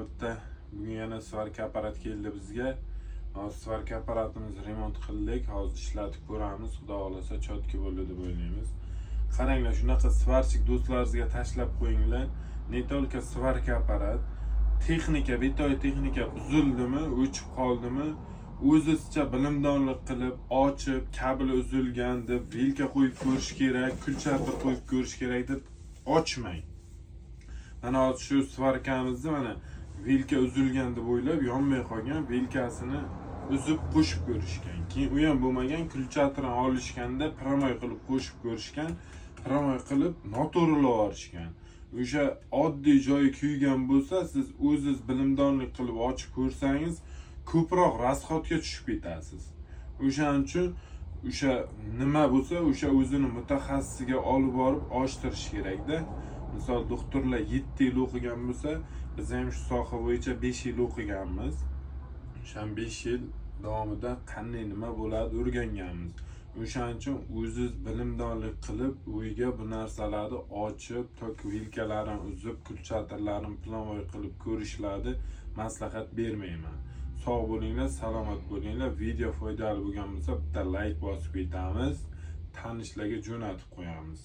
Hayotda bugun yana svarka apparat keldi bizga. Hozir svarka apparatimizni remont qildik. Hozir ishlatib ko'ramiz. Xudo xolasa chotki bo'ladi deb o'ylaymiz. Qaranglar, shunaqa svarchik do'stlaringizga tashlab qo'yinglar. Ne только svarka apparat, texnika, betoy texnika uzildimi, o'chib qoldimi, o'zizcha bilimdonlik qilib, ochib, kabel uzilgan deb vilka qo'yib ko'rish kerak, kulchatir qo'yib ko'rish kerak deb ochmang. Mana hozir shu svarkamizni mana vilka uzilgan deb o'ylab yonmay qolgan vilkasini uzib qo'shib ko'rishgan. Keyin u ham bo'lmagan, kulchatini olishganda promoy qilib qo'shib ko'rishgan, promoy qilib noto'g'rilab yuborishgan. O'sha oddiy joyi kuygan bo'lsa, siz o'zingiz bilimdonlik qilib ochib ko'rsangiz, ko'proq rasxodga tushib ketasiz. O'shaning uchun o'sha nima bo'lsa, o'sha o'zini mutaxassisiga olib borib ochtirish kerakda. Misol doktorlar 7 yil o'qigan bo'lsa, biz ham shu soha bo'yicha 5 yil o'qiganmiz. O'sha 5 yil davomida qanday nima bo'ladi o'rganganmiz. O'shaning uchun o'zingiz bilimdonlik qilib, uyga bu narsalarni ochib, tok vilkalarini uzib, kulchatirlarini planoy qilib ko'rishlarni maslahat bermayman. Sog' bo'linglar, salomat bo'linglar. Video foydali bo'lgan bo'lsa, bitta like bosib ketamiz, tanishlarga jo'natib qo'yamiz.